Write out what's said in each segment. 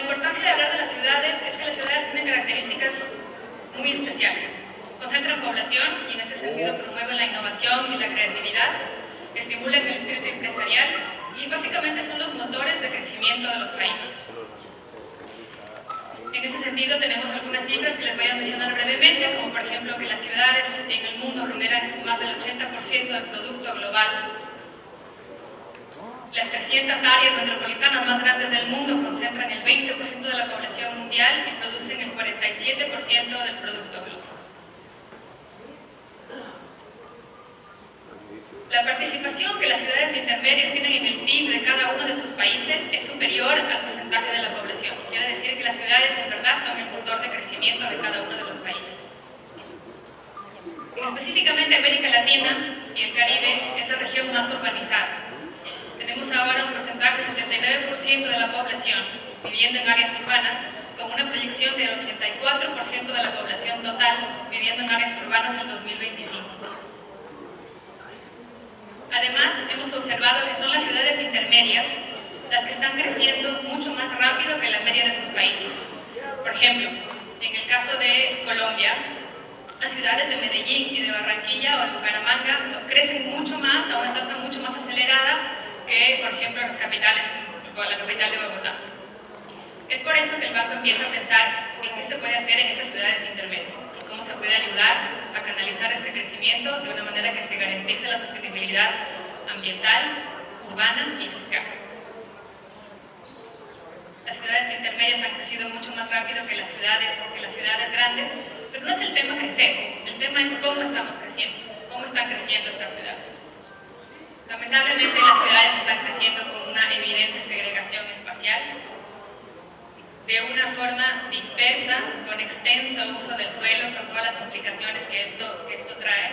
importancia de hablar de las ciudades es que las ciudades tienen características muy especiales. Concentran población y en ese sentido promueven la innovación y la creatividad, estimulan el espíritu empresarial y básicamente son los motores de crecimiento de los países. En ese sentido tenemos algunas cifras que les voy a mencionar brevemente, como por ejemplo que las ciudades en el mundo generan más del 80% del producto global. Las 300 áreas metropolitanas más grandes del mundo concentran el 20% de la población mundial y producen el 47% del producto bruto. La participación que las ciudades intermedias tienen en el PIB de cada uno de sus países es superior al porcentaje de la población. Quiere decir que las ciudades en verdad son el motor de crecimiento de cada uno de los países. Específicamente América Latina y el Caribe es la región más urbanizada. Tenemos ahora un porcentaje del 79% de la población viviendo en áreas urbanas, con una proyección del 84% de la población total viviendo en áreas urbanas en 2025. Además, hemos observado que son las ciudades intermedias las que están creciendo mucho más rápido que la media de sus países. Por ejemplo, en el caso de Colombia, las ciudades de Medellín y de Barranquilla o de Bucaramanga crecen mucho más, a una tasa mucho más acelerada que, por ejemplo, las capitales, la capital de Bogotá. Es por eso que el banco empieza a pensar en qué se puede hacer en estas ciudades intermedias y cómo se puede ayudar a canalizar este crecimiento de una manera que se garantice la sostenibilidad ambiental, urbana y fiscal. Las ciudades intermedias han crecido mucho más rápido que las ciudades grandes, pero no es el tema crecer, el tema es cómo estamos creciendo, cómo están creciendo estas ciudades. Lamentablemente las ciudades están creciendo con una evidente segregación espacial, de una forma dispersa, con extenso uso del suelo, con todas las implicaciones que esto trae,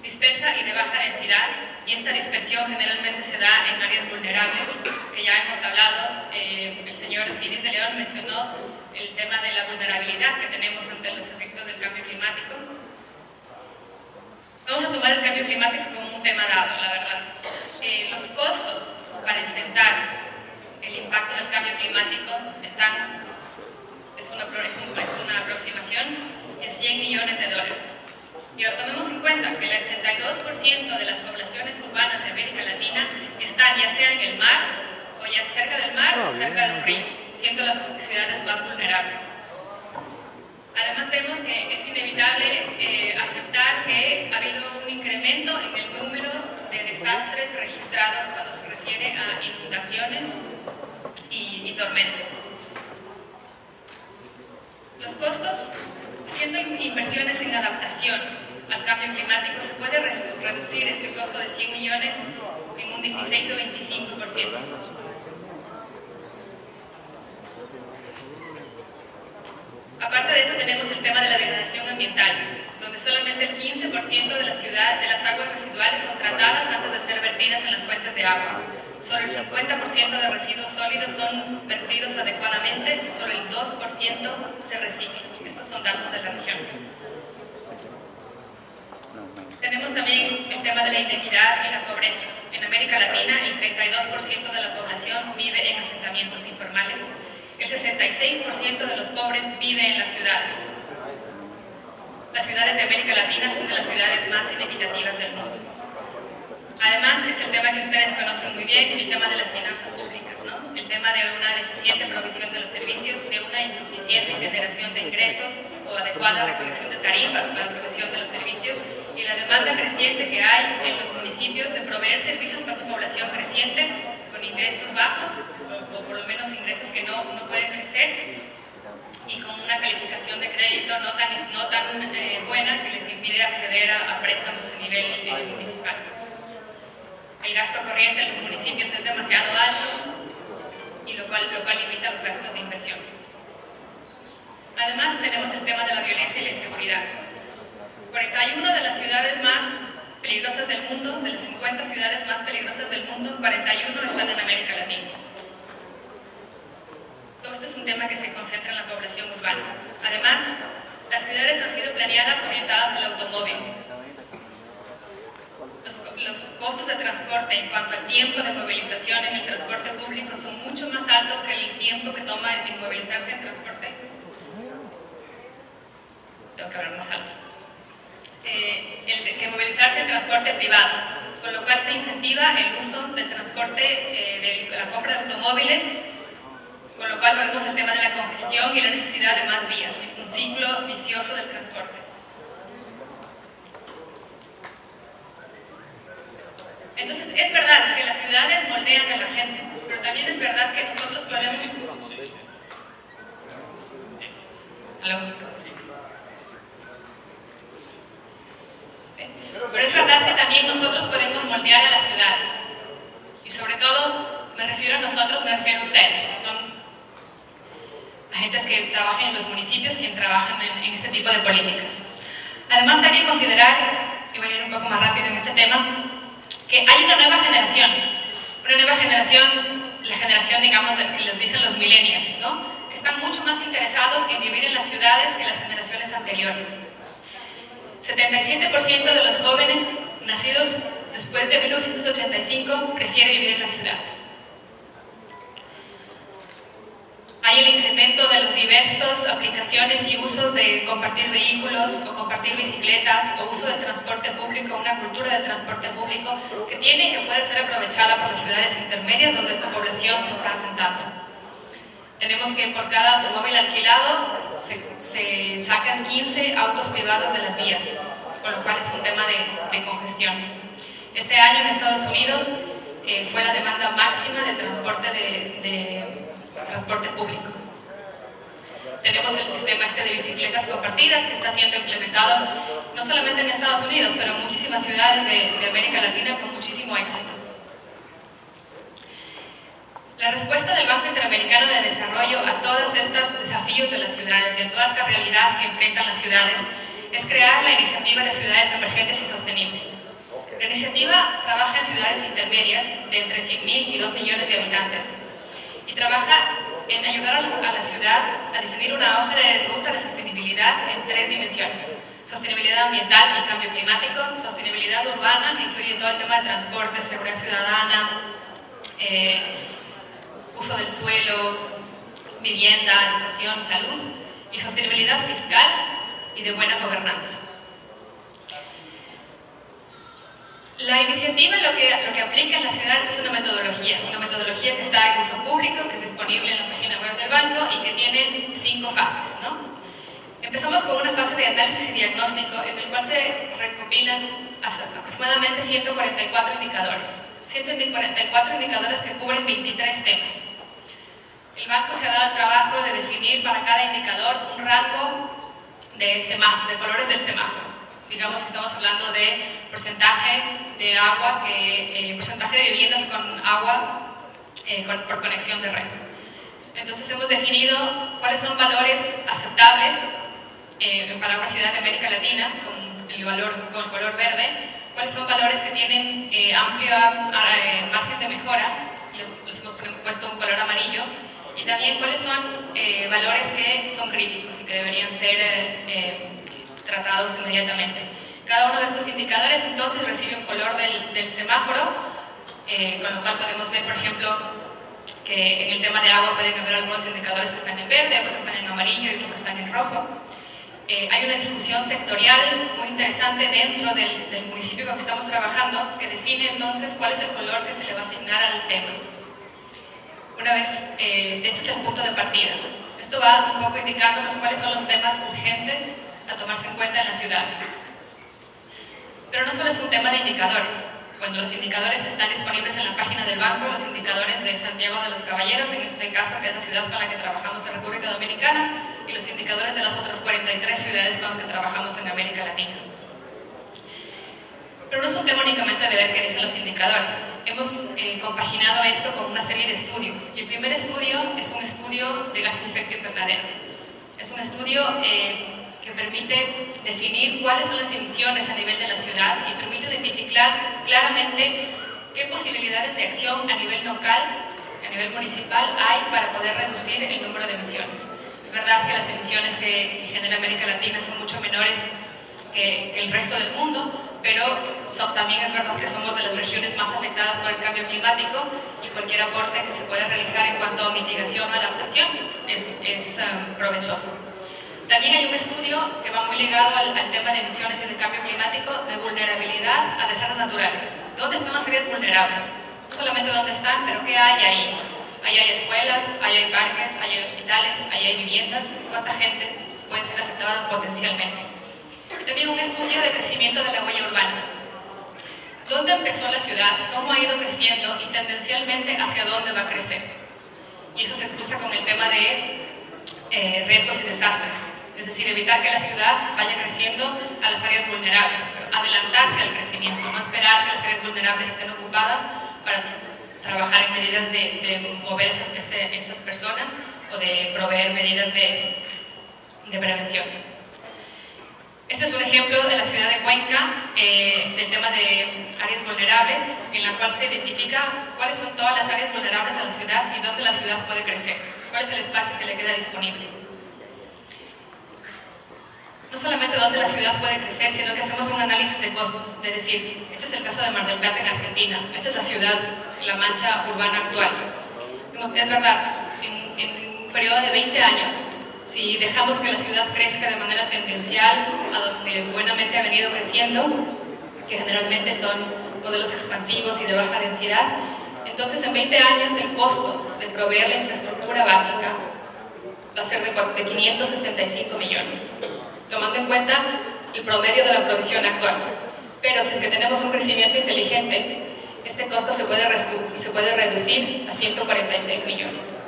dispersa y de baja densidad, y esta dispersión generalmente se da en áreas vulnerables, que ya hemos hablado. El señor Osiris de León mencionó el tema de la vulnerabilidad que tenemos ante los efectos del cambio climático. Vamos a tomar el cambio climático como un tema dado, la verdad. Los costos para enfrentar el impacto del cambio climático es una aproximación en $100 millones. Y ahora tomemos en cuenta que el 82% de las poblaciones urbanas de América Latina están ya sea en el mar, o ya cerca del mar o cerca de un río, siendo las ciudades más vulnerables. Además vemos que es inevitable aceptar que ha habido un incremento en el número de desastres registrados cuando se refiere a inundaciones y tormentas. Los costos, haciendo inversiones en adaptación al cambio climático, se puede reducir este costo de 100 millones en un 16 o 25%. Aparte de eso, tenemos el tema de la degradación ambiental, donde solamente el 15% de las aguas residuales son tratadas antes de ser vertidas en las fuentes de agua. Solo el 50% de residuos sólidos son vertidos adecuadamente y solo el 2% se reciclan. Estos son datos de la región. Tenemos también el tema de la inequidad y la pobreza. En América Latina, el 32% de la población vive en asentamientos informales. El 66% de los pobres vive en las ciudades. Las ciudades de América Latina son de las ciudades más inequitativas del mundo. Además, es el tema que ustedes conocen muy bien, el tema de las finanzas públicas, ¿no? El tema de una deficiente provisión de los servicios, de una insuficiente generación de ingresos o adecuada recolección de tarifas para la provisión de los servicios, y la demanda creciente que hay en los municipios de proveer servicios para una población creciente con ingresos bajos, o por lo menos ingresos que no pueden crecer, y con una calificación de crédito no tan buena que les impide acceder a préstamos a nivel municipal. El gasto corriente en los municipios es demasiado alto, y lo cual limita los gastos de inversión. Además, tenemos el tema de la violencia y la inseguridad. 41 de las ciudades más peligrosas del mundo, de las 50 ciudades más peligrosas del mundo, 41 están en América Latina. Todo esto es un tema que se concentra en la población urbana. Además, las ciudades han sido planeadas orientadas al automóvil. Los costos de transporte transporte en cuanto al tiempo de movilización en el transporte público son mucho más altos que el tiempo que toma en movilizarse en transporte. Tengo que hablar más alto. Que movilizarse en transporte privado, con lo cual se incentiva el uso del transporte, de la compra de automóviles, con lo cual volvemos al tema de la congestión y la necesidad de más vías. Es un ciclo vicioso del transporte. Entonces, es verdad que las ciudades moldean a la gente, pero también es verdad que nosotros podemos... ¿Aló? Sí. Pero es verdad que también nosotros podemos moldear a las ciudades. Y sobre todo, me refiero a nosotros, me refiero a ustedes, que son agentes que trabajan en los municipios, quienes trabajan en ese tipo de políticas. Además, hay que considerar, y voy a ir un poco más rápido en este tema, que hay una nueva generación, la generación, digamos, que les dicen los millennials, ¿no? Que están mucho más interesados en vivir en las ciudades que las generaciones anteriores. 77% de los jóvenes nacidos después de 1985 prefieren vivir en las ciudades. Hay el incremento de las diversas aplicaciones y usos de compartir vehículos o compartir bicicletas o uso del transporte público, una cultura de transporte público que tiene y que puede ser aprovechada por las ciudades intermedias donde esta población se está asentando. Tenemos que por cada automóvil alquilado se sacan 15 autos privados de las vías, con lo cual es un tema de congestión. Este año en Estados Unidos fue la demanda máxima de transporte transporte público. Tenemos el sistema de bicicletas compartidas que está siendo implementado no solamente en Estados Unidos, pero en muchísimas ciudades de América Latina con muchísimo éxito. La respuesta del Banco Interamericano de Desarrollo a todos estos desafíos de las ciudades y a toda esta realidad que enfrentan las ciudades es crear la iniciativa de ciudades emergentes y sostenibles. La iniciativa trabaja en ciudades intermedias de entre 100.000 y 2 millones de habitantes y trabaja en ayudar a la ciudad a definir una hoja de ruta de sostenibilidad en 3 dimensiones. Sostenibilidad ambiental y cambio climático, sostenibilidad urbana, que incluye todo el tema de transporte, seguridad ciudadana, uso del suelo, vivienda, educación, salud, y sostenibilidad fiscal y de buena gobernanza. La iniciativa lo que aplica en la ciudad es una metodología que está en uso público, que es disponible en la página web del banco y que tiene 5 fases, ¿no? Empezamos con una fase de análisis y diagnóstico en el cual se recopilan aproximadamente 144 indicadores. 144 indicadores que cubren 23 temas. El banco se ha dado el trabajo de definir para cada indicador un rango de semáforo, de colores del semáforo. Digamos que estamos hablando de porcentaje de agua, porcentaje de viviendas con agua por conexión de red. Entonces hemos definido cuáles son valores aceptables para una ciudad de América Latina con el color verde, cuáles son valores que tienen amplio margen de mejora, les hemos puesto un color amarillo, y también cuáles son valores que son críticos y que deberían ser tratados inmediatamente. Cada uno de estos indicadores entonces recibe un color del semáforo, con lo cual podemos ver, por ejemplo, que en el tema de agua pueden haber algunos indicadores que están en verde, otros que están en amarillo y otros que están en rojo. Hay una discusión sectorial muy interesante dentro del municipio con el que estamos trabajando que define entonces cuál es el color que se le va a asignar al tema. Una vez, este es el punto de partida. Esto va un poco indicándonos cuáles son los temas urgentes a tomarse en cuenta en las ciudades. Pero no solo es un tema de indicadores. Cuando los indicadores están disponibles en la página del banco, los indicadores de Santiago de los Caballeros, en este caso que es la ciudad con la que trabajamos en República Dominicana, y los indicadores de las otras 43 ciudades con las que trabajamos en América Latina. Pero no es un tema únicamente de ver qué dicen los indicadores. Hemos compaginado esto con una serie de estudios. Y el primer estudio es un estudio de gases de efecto invernadero. Es un estudio que permite definir cuáles son las emisiones a nivel de la ciudad y permite identificar claramente qué posibilidades de acción a nivel local, a nivel municipal hay para poder reducir el número de emisiones. Es verdad que las emisiones que genera América Latina son mucho menores que el resto del mundo, pero también es verdad que somos de las regiones más afectadas por el cambio climático y cualquier aporte que se pueda realizar en cuanto a mitigación o adaptación es provechoso. También hay un estudio que va muy ligado al tema de emisiones y de cambio climático, de vulnerabilidad a desastres naturales. ¿Dónde están las áreas vulnerables? No solamente dónde están, pero ¿qué hay ahí? Ahí hay escuelas, ahí hay parques, ahí hay hospitales, ahí hay viviendas. ¿Cuánta gente puede ser afectada potencialmente? Y también un estudio de crecimiento de la huella urbana. ¿Dónde empezó la ciudad? ¿Cómo ha ido creciendo? Y tendencialmente, ¿hacia dónde va a crecer? Y eso se cruza con el tema de riesgos y desastres. Es decir, evitar que la ciudad vaya creciendo a las áreas vulnerables, pero adelantarse al crecimiento, no esperar que las áreas vulnerables estén ocupadas para trabajar en medidas de mover esas personas o de proveer medidas de prevención. Este es un ejemplo de la ciudad de Cuenca, del tema de áreas vulnerables, en la cual se identifica cuáles son todas las áreas vulnerables de la ciudad y dónde la ciudad puede crecer, cuál es el espacio que le queda disponible. No solamente dónde la ciudad puede crecer, sino que hacemos un análisis de costos, de decir, este es el caso de Mar del Plata en Argentina, esta es la ciudad, la mancha urbana actual. Es verdad, en un periodo de 20 años, si dejamos que la ciudad crezca de manera tendencial a donde buenamente ha venido creciendo, que generalmente son modelos expansivos y de baja densidad, entonces en 20 años el costo de proveer la infraestructura básica va a ser de 565 millones, tomando en cuenta el promedio de la provisión actual. Pero si es que tenemos un crecimiento inteligente, este costo se puede reducir a 146 millones.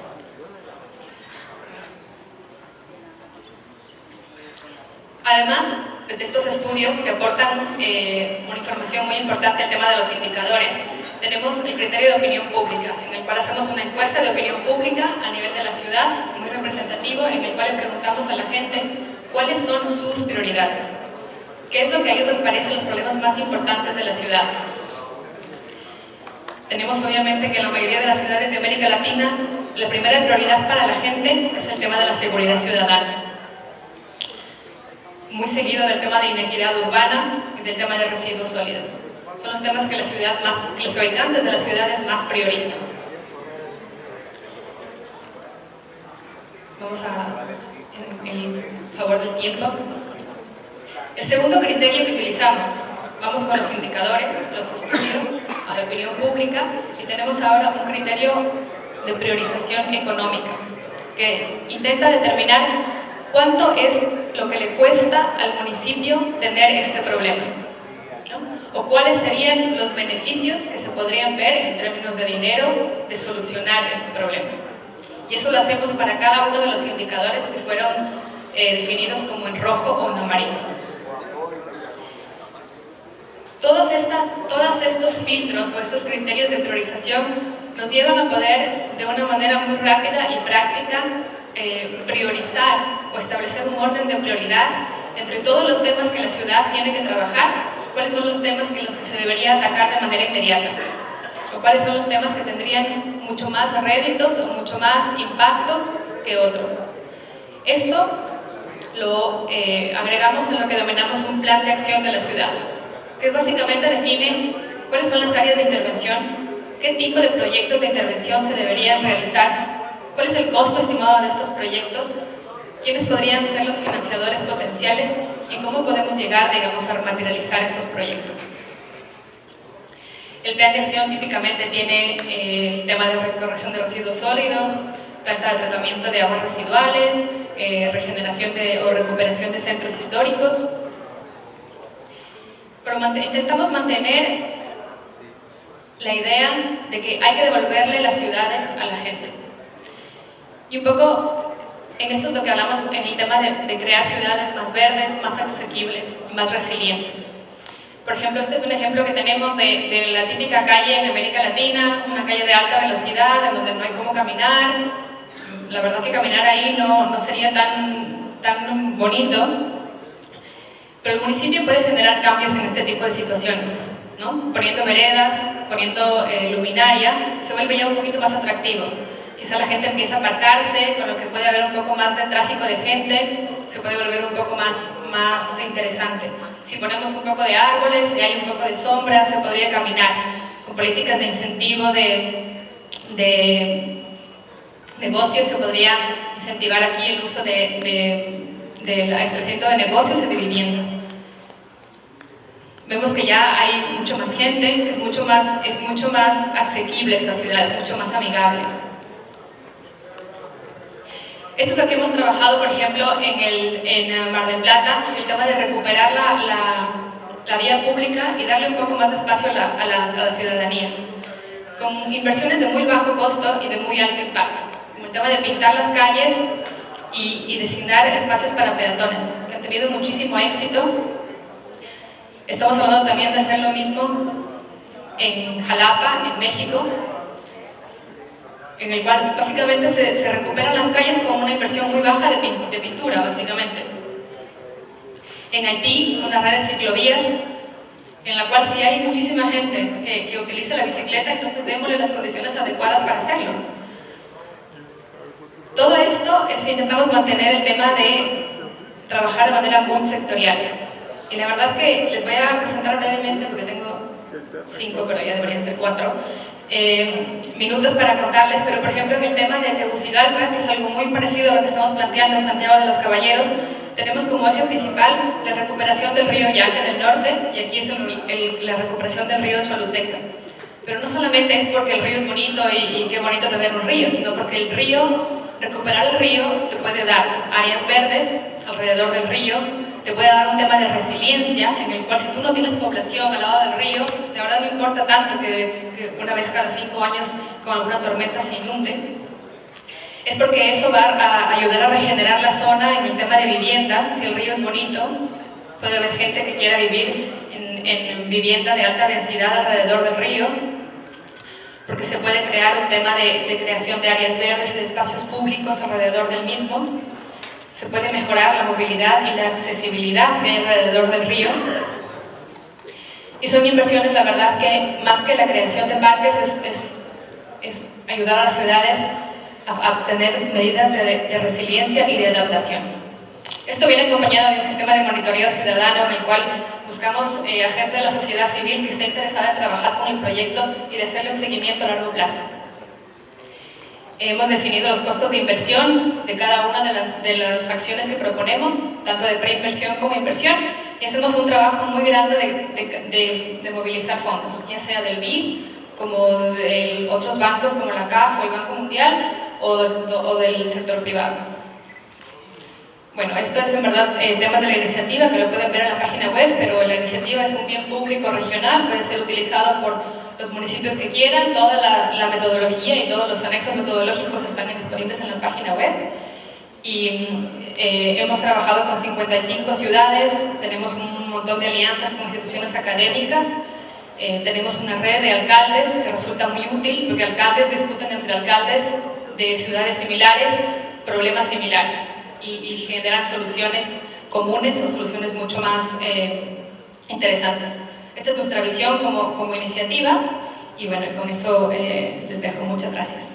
Además de estos estudios que aportan una información muy importante al tema de los indicadores, tenemos el criterio de opinión pública, en el cual hacemos una encuesta de opinión pública a nivel de la ciudad, muy representativo, en el cual le preguntamos a la gente cuáles son sus prioridades, qué es lo que a ellos les parece los problemas más importantes de la ciudad. Tenemos obviamente que en la mayoría de las ciudades de América Latina, la primera prioridad para la gente es el tema de la seguridad ciudadana, muy seguido del tema de inequidad urbana y del tema de residuos sólidos. Son los temas que los habitantes de las ciudades más priorizan. Vamos en favor del tiempo. El segundo criterio que utilizamos, vamos con los indicadores, los estudios, a la opinión pública, y tenemos ahora un criterio de priorización económica que intenta determinar cuánto es lo que le cuesta al municipio tener este problema, ¿no? O cuáles serían los beneficios que se podrían ver en términos de dinero de solucionar este problema. Y eso lo hacemos para cada uno de los indicadores que fueron definidos como en rojo o en amarillo. Todos estos filtros o estos criterios de priorización nos llevan a poder, de una manera muy rápida y práctica, priorizar o establecer un orden de prioridad entre todos los temas que la ciudad tiene que trabajar, cuáles son los temas que se debería atacar de manera inmediata, o cuáles son los temas que tendrían mucho más réditos o mucho más impactos que otros. Esto lo agregamos en lo que denominamos un plan de acción de la ciudad, que básicamente define cuáles son las áreas de intervención, qué tipo de proyectos de intervención se deberían realizar, cuál es el costo estimado de estos proyectos, quiénes podrían ser los financiadores potenciales y cómo podemos llegar, digamos, a materializar estos proyectos. El plan de acción típicamente tiene el tema de corrección de residuos sólidos, planta de tratamiento de aguas residuales, regeneración o recuperación de centros históricos. Pero intentamos mantener la idea de que hay que devolverle las ciudades a la gente. Y un poco en esto es lo que hablamos en el tema de crear ciudades más verdes, más asequibles, más resilientes. Por ejemplo, este es un ejemplo que tenemos de la típica calle en América Latina, una calle de alta velocidad, en donde no hay cómo caminar. La verdad que caminar ahí no sería tan bonito, pero el municipio puede generar cambios en este tipo de situaciones, ¿no? Poniendo veredas, poniendo luminaria, se vuelve ya un poquito más atractivo. Quizá la gente empieza a aparcarse, con lo que puede haber un poco más de tráfico de gente, se puede volver un poco más interesante. Si ponemos un poco de árboles y hay un poco de sombra, se podría caminar. Con políticas de incentivo de negocios se podría incentivar aquí el uso del establecimiento de negocios y de viviendas. Vemos que ya hay mucho más gente, que es mucho más asequible esta ciudad, es mucho más amigable. Esto es lo que hemos trabajado, por ejemplo, en Mar del Plata, el tema de recuperar la vía pública y darle un poco más de espacio a la ciudadanía, con inversiones de muy bajo costo y de muy alto impacto, como el tema de pintar las calles y designar espacios para peatones, que han tenido muchísimo éxito. Estamos hablando también de hacer lo mismo en Jalapa, en México, en el cual básicamente se recuperan las calles con una inversión muy baja de pintura, básicamente. En Haití, una red de ciclovías, en la cual sí hay muchísima gente que utiliza la bicicleta, entonces démosle las condiciones adecuadas para hacerlo. Todo esto es que intentamos mantener el tema de trabajar de manera muy sectorial. Y la verdad que les voy a presentar brevemente, porque tengo 5, pero ya deberían ser 4 minutos para contarles, pero por ejemplo en el tema de Tegucigalpa, que es algo muy parecido a lo que estamos planteando en Santiago de los Caballeros, tenemos como eje principal la recuperación del río Yaque del norte, y aquí es la recuperación del río Choluteca. Pero no solamente es porque el río es bonito y qué bonito tener un río, sino porque el río, recuperar el río te puede dar áreas verdes alrededor del río, te puede dar un tema de resiliencia en el cual si tú no tienes población al lado del río, de verdad no importa tanto que una vez cada 5 años con alguna tormenta se inunde. Es porque eso va a ayudar a regenerar la zona en el tema de vivienda. Si el río es bonito, puede haber gente que quiera vivir en vivienda de alta densidad alrededor del río, porque se puede crear un tema de creación de áreas verdes y de espacios públicos alrededor del mismo. Se puede mejorar la movilidad y la accesibilidad que hay alrededor del río. Y son inversiones, la verdad, que más que la creación de parques es ayudar a las ciudades a tener medidas de resiliencia y de adaptación. Esto viene acompañado de un sistema de monitoreo ciudadano en el cual buscamos a gente de la sociedad civil que esté interesada en trabajar con el proyecto y de hacerle un seguimiento a largo plazo. Hemos definido los costos de inversión de cada una de las acciones que proponemos, tanto de preinversión como inversión, y hacemos un trabajo muy grande de movilizar fondos, ya sea del BID, como de otros bancos como la CAF o el Banco Mundial, o del sector privado. Bueno, esto es en verdad temas de la iniciativa, que lo pueden ver en la página web, pero la iniciativa es un bien público regional, puede ser utilizado por los municipios que quieran, toda la metodología y todos los anexos metodológicos están disponibles en la página web. Y hemos trabajado con 55 ciudades, tenemos un montón de alianzas con instituciones académicas, tenemos una red de alcaldes que resulta muy útil, porque alcaldes discuten entre alcaldes de ciudades similares problemas similares y generan soluciones comunes o soluciones mucho más interesantes. Esta es nuestra visión como iniciativa y bueno, con eso les dejo. Muchas gracias.